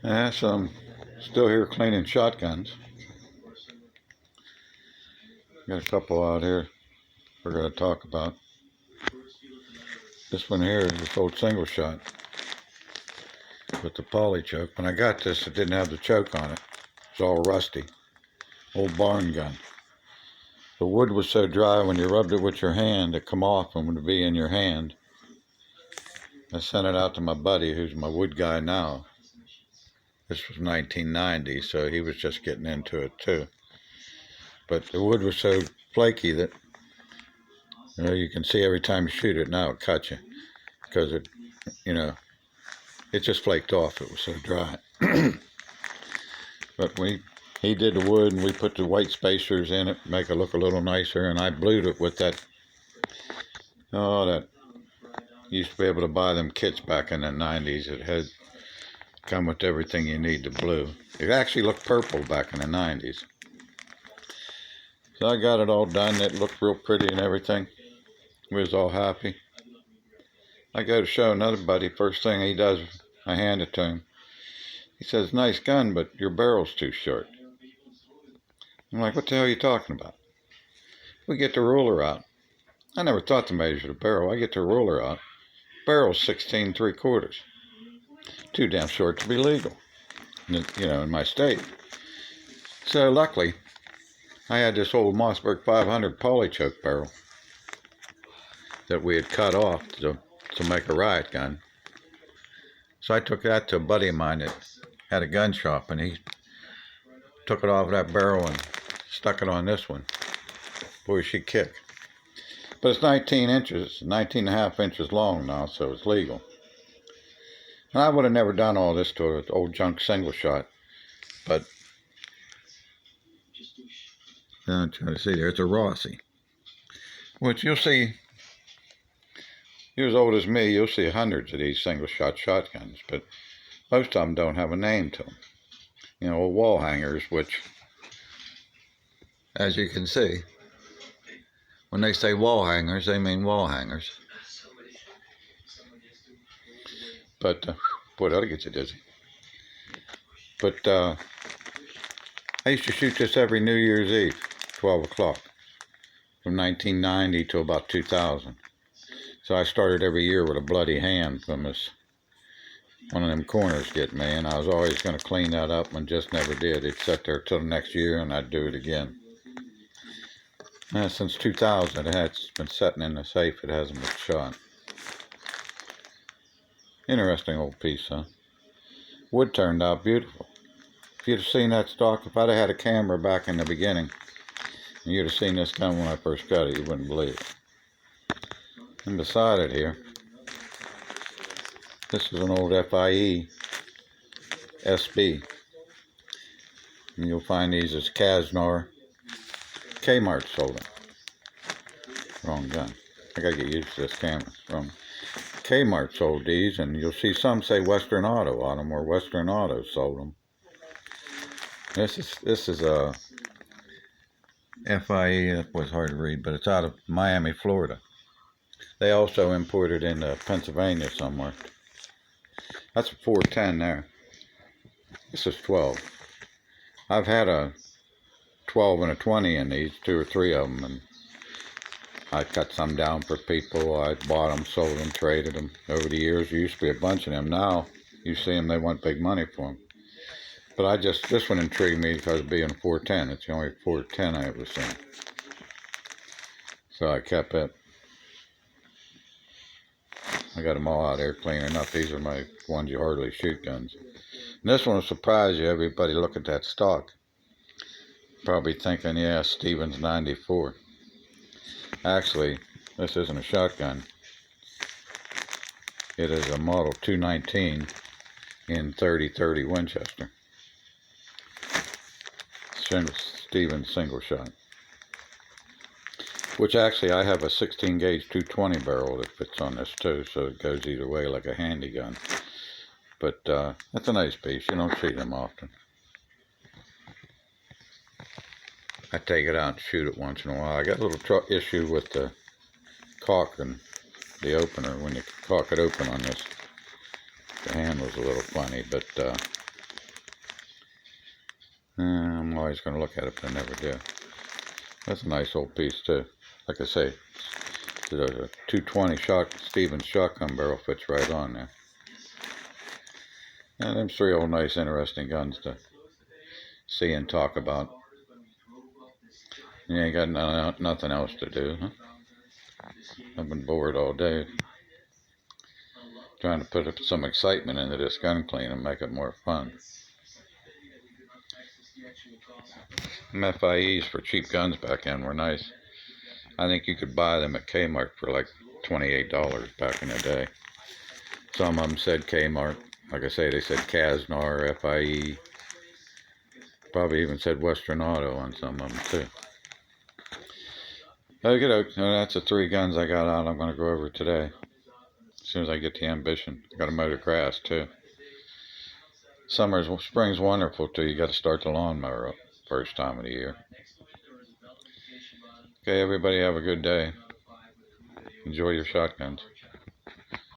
Yeah, so I'm still here cleaning shotguns. Got a couple out here we're going to talk about. This one here is this old single shot with the poly choke. When I got this, it didn't have the choke on it. It's all rusty. Old barn gun. The wood was so dry when you rubbed it with your hand, it come off and would be in your hand. I sent it out to my buddy, who's my wood guy now. This was 1990, so he was just getting into it too. But the wood was so flaky that you can see every time you shoot it now it cuts you because it just flaked off. It was so dry. But he did the wood and we put the white spacers in it, make it look a little nicer, and I blued it with that. You used to be able to buy them kits back in the 90s. It had come with everything you need to blue. It actually looked purple back in the 90s. So I got it all done. It looked real pretty and everything. We was all happy. I go to show another buddy. First thing he does, I hand it to him. He says, "Nice gun, but your barrel's too short." I'm like, "What the hell are you talking about?" We get the ruler out. I never thought to measure the barrel. I get the ruler out. Barrel's 16 3/4. Too damn short to be legal, in my state. So luckily, I had this old Mossberg 500 polychoke barrel that we had cut off to make a riot gun. So I took that to a buddy of mine that had a gun shop, and he took it off that barrel and stuck it on this one. Boy, she kick. But it's 19 inches, 19 and a half inches long now, so it's legal. And I would have never done all this to an old junk single shot, but I'm trying to see there, it's a Rossi, which you'll see, you're as old as me, you'll see hundreds of these single shot shotguns, but most of them don't have a name to them. Wall hangers, which, as you can see, when they say wall hangers, they mean wall hangers. But, boy, that'll get you dizzy. But I used to shoot this every New Year's Eve, 12 o'clock, from 1990 to about 2000. So I started every year with a bloody hand from one of them corners get me, and I was always going to clean that up and just never did. It'd sit there till the next year and I'd do it again. And since 2000, it's been sitting in the safe. It hasn't been shot. Interesting old piece, huh? Wood turned out beautiful. If you'd have seen that stock, if I'd have had a camera back in the beginning, and you'd have seen this gun when I first got it, you wouldn't believe it. And beside it here, this is an old FIE SB. And you'll find these as Kaznar. Kmart sold them. Wrong gun. I gotta get used to this camera. Wrong. Kmart sold these, and you'll see some say Western Auto on them, or Western Auto sold them. This is a FIE. It was hard to read, but it's out of Miami, Florida. They also imported into Pennsylvania somewhere. That's a 410 there. This is 12. I've had a 12 and a 20 in these, 2 or 3 of them, and I cut some down for people. I bought them, sold them, traded them. Over the years, there used to be a bunch of them. Now, you see them, they want big money for them. But this one intrigued me because of being a 410. It's the only 410 I ever seen. So I kept it. I got them all out there cleaning up. These are my ones you hardly shoot guns. And this one will surprise you. Everybody look at that stock. Probably thinking, yeah, Stevens 94. Actually, this isn't a shotgun. It is a Model 219 in 30-30 Winchester. Stevens single shot. Which actually I have a 16 gauge 220 barrel that fits on this too, so it goes either way like a handy gun. But that's a nice piece. You don't see them often. I take it out and shoot it once in a while. I got a little issue with the caulk and the opener. When you caulk it open on this, the handle's a little funny, but always going to look at it, but I never do. That's a nice old piece too. Like I say, the 220 Stevens shotgun barrel fits right on there. And them three old nice interesting guns to see and talk about. You ain't got nothing else to do, huh? I've been bored all day trying to put some excitement into this gun clean and make it more fun. Them FIEs for cheap guns back then were nice. I think you could buy them at Kmart for like $28 back in the day. Some of them said Kmart. Like I say, they said Kaznar, FIE. Probably even said Western Auto on some of them too. Okay, that's the 3 guns I got out I'm going to go over today. As soon as I get the Ambition. I got to mow the grass too. Spring's wonderful too. You got to start the lawnmower up first time of the year. Okay, everybody have a good day. Enjoy your shotguns.